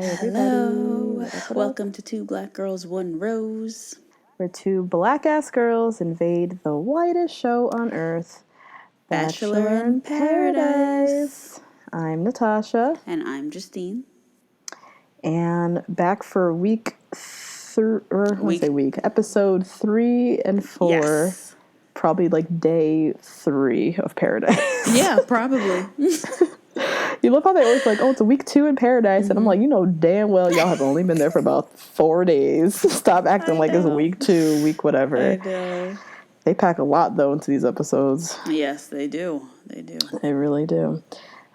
Hello. What up? Welcome to Two Black Girls, One Rose. Where two black-ass girls invade the whitest show on earth, Bachelor in Paradise. I'm Natasha. And I'm Justine. And back for episode 3 and 4. Yes. Probably like day 3 of Paradise. Yeah, probably. You love how they always like, oh, it's a week 2 in Paradise. And I'm like, you know damn well y'all have only been there for about 4 days. Stop acting like it's week 2, week whatever. I know. They pack a lot, though, into these episodes. Yes, they do. They do. They really do.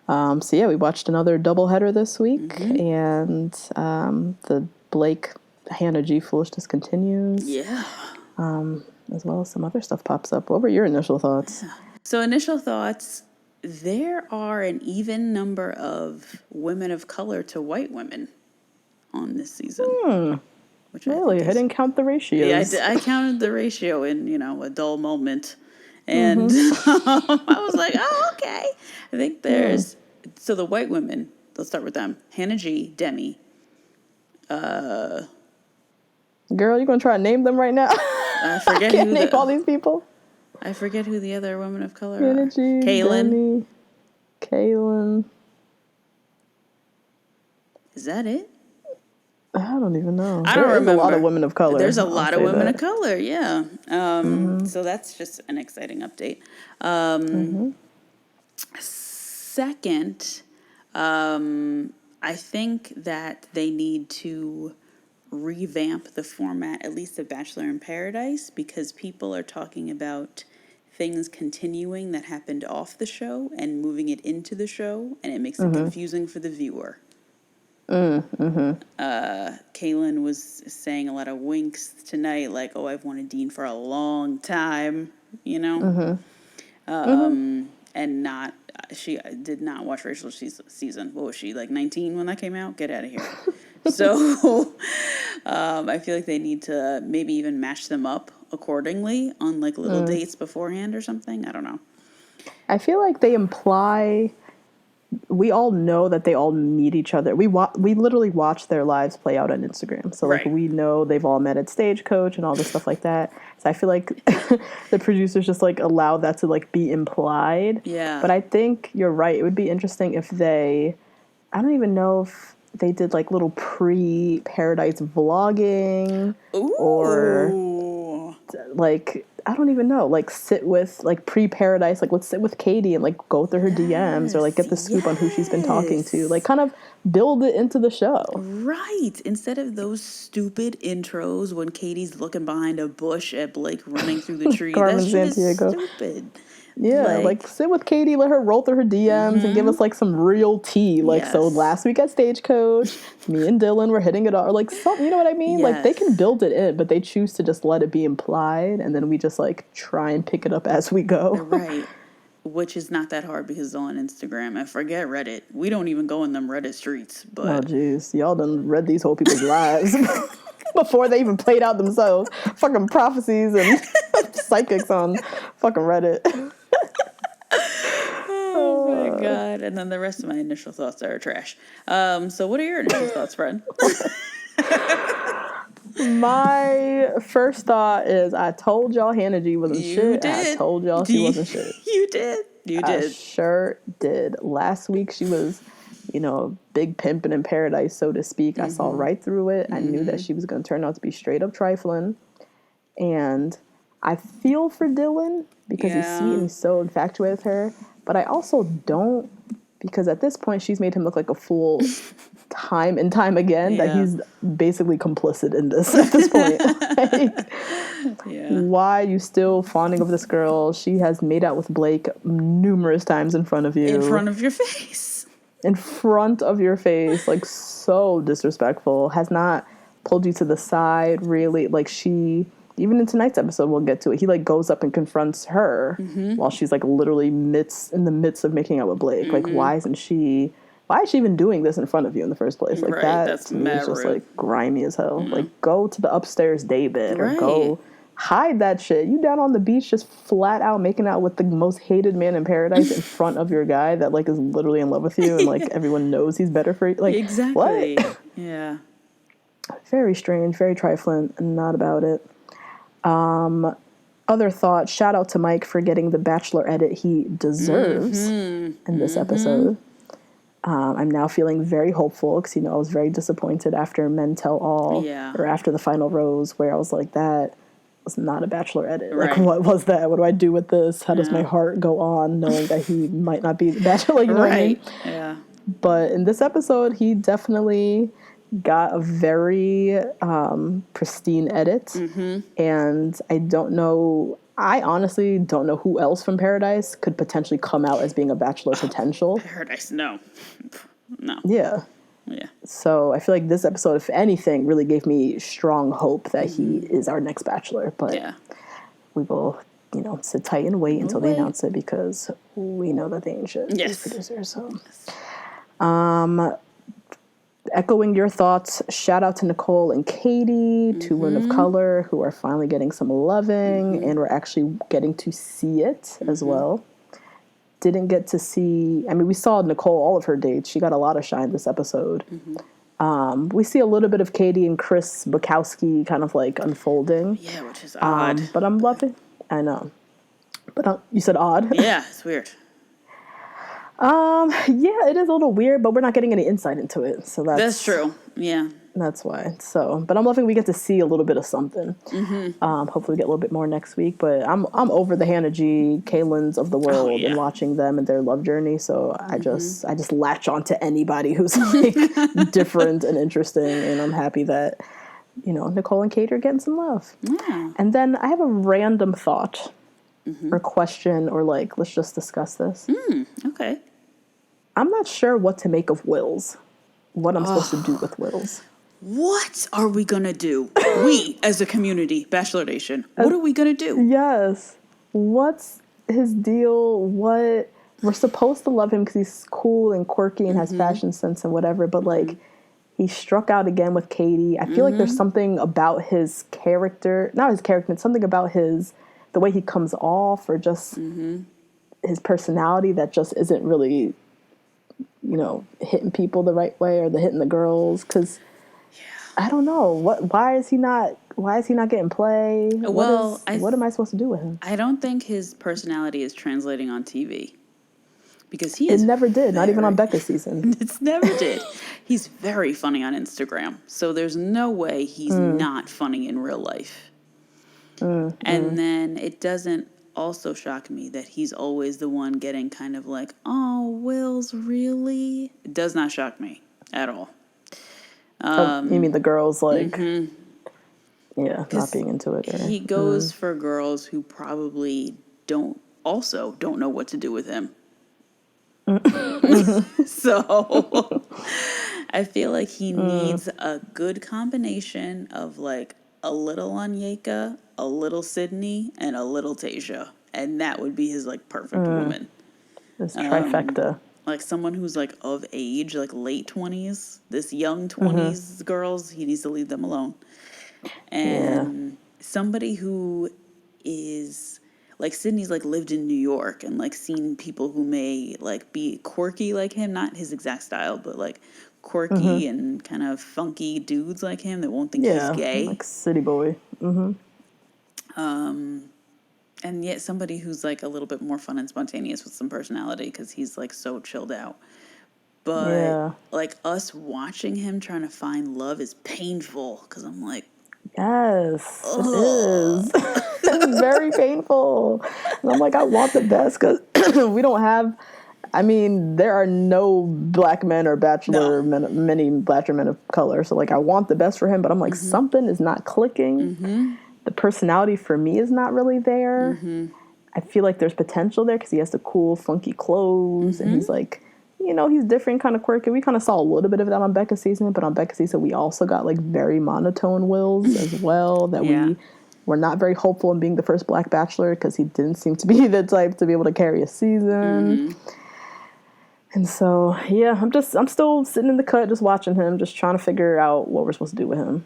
So, yeah, we watched another doubleheader this week. And the Blake Hannah G foolishness continues. Yeah. As well as some other stuff pops up. What were your initial thoughts? Yeah. So, initial thoughts, there are an even number of women of color to white women on this season. Which really? I didn't count the ratios. Yeah, I counted the ratio in, a dull moment. And I was like, oh, okay. I think there's... So the white women, let's start with them. Hannah G, Demi. Girl, you going to try to name them right now? I forget I can't name all these people. I forget who the other women of color Hannah are. G, Kaylin. Demi, Kaylin. Is that it? I don't even know. I don't remember. There's a lot of women of color. There's a lot of women of color, yeah. So that's just an exciting update. Second, I think that they need to revamp the format, at least of Bachelor in Paradise, because people are talking about things continuing that happened off the show and moving it into the show, and it makes it confusing for the viewer. Kaylin was saying a lot of winks tonight, like, oh, I've wanted Dean for a long time, and she did not watch Rachel's season. What was she, like 19 when that came out? Get out of here. So I feel like they need to maybe even match them up accordingly on like little dates beforehand or something. I don't know. I feel like they imply... We all know that they all meet each other. We literally watch their lives play out on Instagram. So, like, we know they've all met at Stagecoach and all this stuff like that. So I feel like the producers just, like, allow that to, like, be implied. Yeah. But I think you're right. It would be interesting if they... I don't even know if they did, like, little pre-Paradise vlogging. Ooh. Or, like... I don't even know, like sit with, like pre-Paradise, like let's sit with Katie and like go through her DMs or like get the scoop on who she's been talking to, like kind of build it into the show. Right. Instead of those stupid intros when Katie's looking behind a bush at Blake running through the tree. That's just stupid. Yeah, like sit with Katie, let her roll through her DMs and give us like some real tea. Like, so last week at Stagecoach, me and Dylan were hitting it off. Like, you know what I mean? Like, they can build it in, but they choose to just let it be implied, and then we just like try and pick it up as we go. Right. Which is not that hard because it's on Instagram. And forget Reddit. We don't even go in them Reddit streets. But oh, jeez. Y'all done read these whole people's lives before they even played out themselves. Fucking prophecies and psychics on fucking Reddit. Oh my God. And then the rest of my initial thoughts are trash. So what are your initial thoughts, friend? My first thought is I told y'all Hannah G wasn't shit. I told y'all she wasn't shit. You did. I sure did. Last week she was, big pimping in paradise, so to speak. I saw right through it. I knew that she was going to turn out to be straight up trifling. And I feel for Dylan because he's sweet and he's so infatuated with her. But I also don't, because at this point she's made him look like a fool time and time again, that he's basically complicit in this at this point. Why are you still fawning over this girl? She has made out with Blake numerous times in front of you. In front of your face. In front of your face. Like, so disrespectful. Has not pulled you to the side, really. Like, she... Even in tonight's episode, we'll get to it. He like goes up and confronts her while she's like literally in the midst of making out with Blake. Like, why is she even doing this in front of you in the first place? Like, that's to me is just like grimy as hell. Like, go to the upstairs daybed or go hide that shit. You down on the beach just flat out making out with the most hated man in paradise in front of your guy that like is literally in love with you and like Yeah. everyone knows he's better for you. Like, what? Exactly. Yeah. Very strange, very trifling, not about it. Other thoughts, shout out to Mike for getting the Bachelor edit he deserves in this episode. I'm now feeling very hopeful because, I was very disappointed after Men Tell All Yeah. or after the final rose where I was like, that was not a Bachelor edit. Right. Like, what was that? What do I do with this? How does my Yeah. heart go on knowing that he might not be the Bachelor? You know what I mean? Yeah. But in this episode, he definitely got a very pristine edit. And I honestly don't know who else from Paradise could potentially come out as being a Bachelor potential. Paradise. No. Yeah. Yeah. So I feel like this episode, if anything, really gave me strong hope that he is our next Bachelor. But Yeah. we will, sit tight and wait until they wait. announce it because we know that they ain't shit. Yes. These producers. So. Echoing your thoughts, shout out to Nicole and Katie, two women of color who are finally getting some loving and we're actually getting to see it as well. Didn't get to see, we saw Nicole, all of her dates. She got a lot of shine this episode. We see a little bit of Katie and Chris Bukowski kind of like unfolding. Yeah, which is odd. But I'm loving, I know. But you said odd? Yeah, it's weird. Yeah, it is a little weird, but we're not getting any insight into it. So That's true. Yeah. That's why. So, but I'm loving we get to see a little bit of something. Hopefully we get a little bit more next week. But I'm over the Hannah G, Kaylin's of the world and watching them and their love journey. So I just latch on to anybody who's like different and interesting. And I'm happy that, Nicole and Kate are getting some love. Yeah. And then I have a random thought or question or like, let's just discuss this. Okay. I'm not sure what to make of Wills. What I'm supposed to do with Wills. What are we going to do? We, as a community, Bachelor Nation, what are we going to do? Yes. What's his deal? We're supposed to love him because he's cool and quirky and has fashion sense and whatever, but like he struck out again with Katie. I feel like there's something about his character, not his character, it's something about the way he comes off or just his personality that just isn't really, hitting people the right way or hitting the girls. Cause I don't know why is he not getting play? Well, what am I supposed to do with him? I don't think his personality is translating on TV because It never did, not even on Becca's season. It's never did. He's very funny on Instagram. So there's no way he's not funny in real life. And then it doesn't also shock me that he's always the one getting kind of like, oh, Will's really? It does not shock me at all. You mean the girls like, not being into it? Or, he goes for girls who probably don't know what to do with him. So I feel like he needs a good combination of like a little Onyeka, a little Sydney, and a little Tayshia. And that would be his like perfect woman. This trifecta. Like someone who's like of age, like late 20s, this young 20s girls, he needs to leave them alone. And somebody who is like Sydney's like lived in New York and like seen people who may like be quirky like him, not his exact style, but like quirky and kind of funky dudes like him that won't think he's gay. Like city boy. And yet somebody who's like a little bit more fun and spontaneous with some personality because he's like so chilled out. But like us watching him trying to find love is painful because I'm like, yes, it is. It's very painful. And I'm like, I want the best because we don't have. There are no black men or many Bachelor men of color. So like, I want the best for him, but I'm like, something is not clicking. The personality for me is not really there. I feel like there's potential there because he has the cool, funky clothes, and he's like, he's different, kind of quirky. We kind of saw a little bit of that on Becca's season, but on Becca's season, we also got like very monotone Wills as well. That we were not very hopeful in being the first Black Bachelor because he didn't seem to be the type to be able to carry a season. And so, I'm still sitting in the cut, just watching him, just trying to figure out what we're supposed to do with him.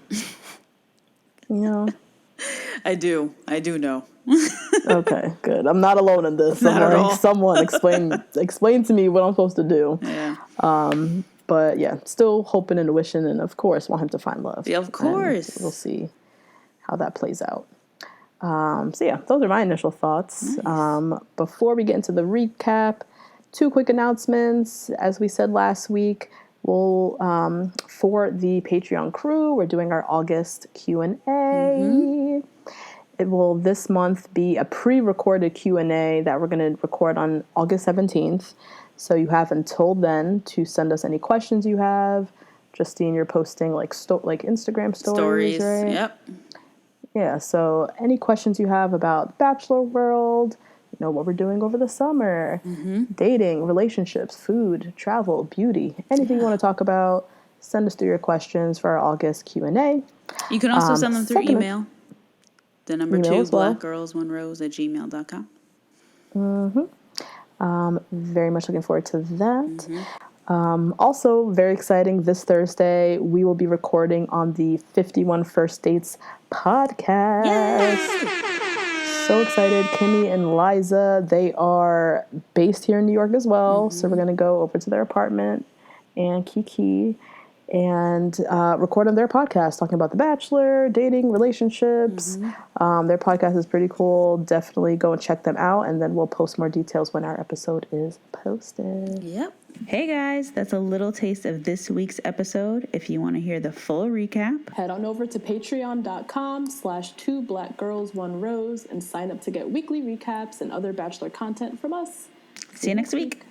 I do know. Okay, good. I'm not alone in this. Not I'm at like, all. someone explain to me what I'm supposed to do. Yeah. But yeah, still hoping and wishing, and of course, want him to find love. Yeah, of course. And we'll see how that plays out. So yeah, those are my initial thoughts. Nice. Before we get into the recap, 2 quick announcements. As we said last week, we'll for the Patreon crew, we're doing our August Q&A. It will this month be a pre-recorded Q&A that we're going to record on August 17th. So you have until then to send us any questions you have. Justine, you're posting like Instagram stories, right? Yep. Yeah, so any questions you have about Bachelor World, what we're doing over the summer, dating, relationships, food, travel, beauty, anything you want to talk about, send us through your questions for our August Q&A. You can also send them through Second, email. The number email 2, as well. blackgirls1rose@gmail.com. Very much looking forward to that. Also, very exciting, this Thursday, we will be recording on the 51 First Dates podcast. Yay! So excited. Kimmy and Liza, they are based here in New York as well. So we're going to go over to their apartment and Kiki and record on their podcast talking about The Bachelor, dating, relationships. Their podcast is pretty cool. Definitely go and check them out, and then we'll post more details when our episode is posted. Yep. Hey guys, that's a little taste of this week's episode. If you want to hear the full recap, head on over to patreon.com/2blackgirls1rose and sign up to get weekly recaps and other Bachelor content from us. see you next week.